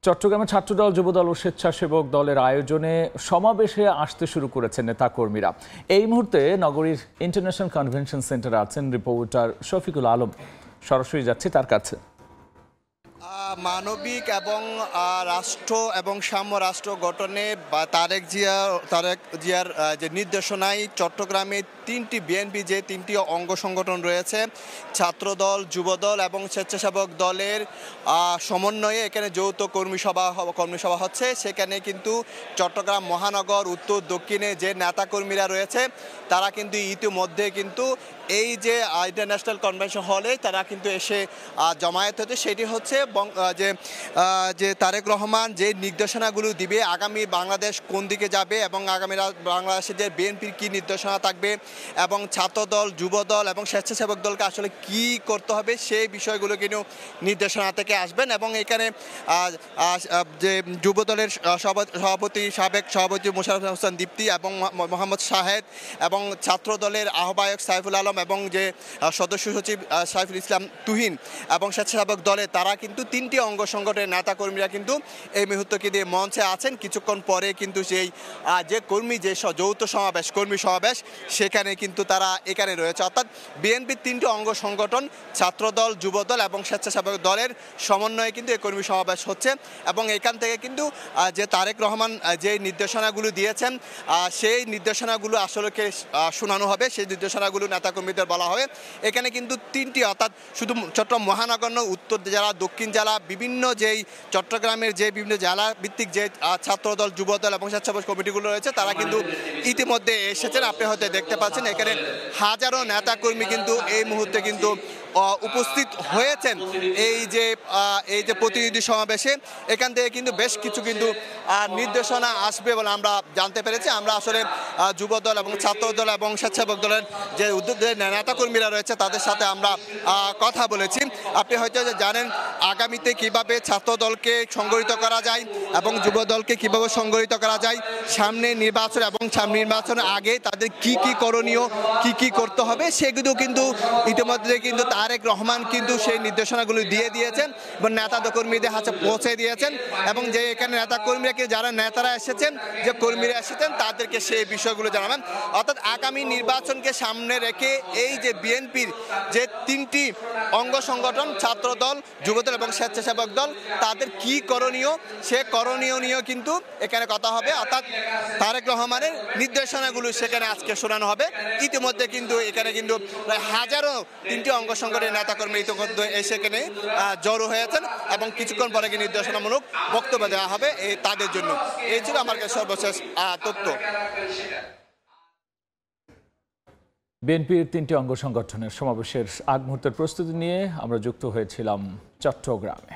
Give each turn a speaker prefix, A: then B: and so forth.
A: চট্টগ্রামে ছাত্রদল, যুবদল ও স্বেচ্ছাসেবক দলের আয়োজনে সমাবেশে আসতে শুরু করেছেন নেতাকর্মীরা। এই মুহূর্তে নগরীর ইন্টারন্যাশনাল কনভেনশন সেন্টারে আছেন রিপোর্টার শফিকুল আলম। সরাসরি যাচ্ছি তার কাছে।
B: মানবিক এবং রাষ্ট্র এবং সাম্য রাষ্ট্র গঠনে তারেক জিয়ার যে নির্দেশনায় চট্টগ্রামে তিনটি বিএনপি যে তিনটি অঙ্গ সংগঠন রয়েছে, ছাত্রদল, যুবদল এবং স্বেচ্ছাসেবক দলের সমন্বয়ে এখানে যৌথ কর্মী সভা হচ্ছে। সেখানে কিন্তু চট্টগ্রাম মহানগর উত্তর দক্ষিণে যে নেতাকর্মীরা রয়েছে তারা কিন্তু ইতিমধ্যে কিন্তু এই যে ইন্টারন্যাশনাল কনভেনশন হলে তারা কিন্তু এসে জমায়েত হচ্ছে। সেটি হচ্ছে যে তারেক রহমান যে নির্দেশনাগুলো দিবে, আগামী বাংলাদেশ কোন দিকে যাবে এবং আগামী বাংলাদেশের যে বিএনপির কী নির্দেশনা থাকবে এবং ছাত্রদল, যুবদল এবং স্বেচ্ছাসেবক দলকে আসলে কি করতে হবে সেই বিষয়গুলো কিন্তু নির্দেশনা থেকে আসবেন। এবং এখানে যে যুবদলের সাবেক সভাপতি মোশাররফ হোসেন দীপ্তি এবং মোহাম্মদ শাহেদ এবং ছাত্রদলের আহ্বায়ক সাইফুল আলম এবং যে সদস্য সচিব সাইফুল ইসলাম তুহিন এবং স্বেচ্ছাসেবক দলে তারা কিন্তু তিনটি অঙ্গ সংগঠনের নেতাকর্মীরা কিন্তু এই মুহূর্তকে দিয়ে মঞ্চে আছেন। কিছুক্ষণ পরে কিন্তু সেই যে যৌথ সমাবেশ, কর্মী সমাবেশ, সেখানে কিন্তু তারা এখানে রয়েছে। অর্থাৎ বিএনপির তিনটি অঙ্গ সংগঠন ছাত্রদল, যুবদল এবং স্বেচ্ছাসেবক দলের সমন্বয়ে কিন্তু এই কর্মী সমাবেশ হচ্ছে। এবং এখান থেকে কিন্তু যে তারেক রহমান যে নির্দেশনাগুলো দিয়েছেন সেই নির্দেশনাগুলো আসলে শোনানো হবে, সেই নির্দেশনাগুলো নেতাকর্মীদের বলা হবে। এখানে কিন্তু তিনটি, অর্থাৎ শুধু চট্টগ্রাম মহানগর নয়, উত্তর জেলা, দক্ষিণ জেলা, বিভিন্ন যেই চট্টগ্রামের যে বিভিন্ন জেলা ভিত্তিক যে ছাত্রদল, যুবদল এবং স্বেচ্ছাসেবক কমিটিগুলো রয়েছে তারা কিন্তু ইতিমধ্যে এসেছেন। আপনি হয়তো দেখতে পাচ্ছেন এখানে হাজারো নেতাকর্মী কিন্তু এই মুহূর্তে কিন্তু উপস্থিত হয়েছেন এই যে প্রতিনিধি সমাবেশে। এখান থেকে কিন্তু বেশ কিছু কিন্তু নির্দেশনা আসবে বলে আমরা জানতে পেরেছি। আমরা আসলে যুবদল এবং ছাত্রদল এবং স্বেচ্ছাসেবক দলের যে নেতাকর্মীরা রয়েছে তাদের সাথে আমরা কথা বলেছি। আপনি হয়তো জানেন আগামীতে কিভাবে ছাত্রদলকে সংগঠিত করা যায় এবং যুবদলকে কিভাবে সংগঠিত করা যায়, সামনে নির্বাচন এবং নির্বাচনের আগে তাদের কি কি করণীয়, কি কি করতে হবে সেগুলো কিন্তু ইতিমধ্যে কিন্তু তারেক রহমান কিন্তু সেই নির্দেশনাগুলো দিয়ে দিয়েছেন এবং নেতাকর্মীদের হাতে পৌঁছে দিয়েছেন। এবং যে এখানে নেতাকর্মীরা যারা নেতারা এসেছেন, যে কর্মীরা এসেছেন তাদেরকে সেই বিষয়গুলো জানাবেন। অর্থাৎ আগামী নির্বাচনকে সামনে রেখে এই যে বিএনপির যে তিনটি অঙ্গ সংগঠন ছাত্রদল, যুবদল এবং স্বেচ্ছাসেবক দল তাদের কি করণীয়, সে করণীয় নিয়েও কিন্তু এখানে কথা হবে। অর্থাৎ তারেক রহমানের নির্দেশনাগুলো সেখানে আজকে শোনানো হবে। ইতিমধ্যে কিন্তু এখানে কিন্তু প্রায় হাজারো তিনটি অঙ্গ সংগঠনের নেতাকর্মী ইতিমধ্যে সেখানে জড়ো হয়েছেন এবং কিছুক্ষণ পরে নির্দেশনামূলক বক্তব্য দেওয়া হবে তাদের জন্য। এই ছিল আমার কাছে সর্বশেষ তথ্য।
A: বিএনপির তিনটি অঙ্গ সংগঠনের সমাবেশের আগ মুহূর্তের প্রস্তুতি নিয়ে আমরা যুক্ত হয়েছিলাম চট্টগ্রামে।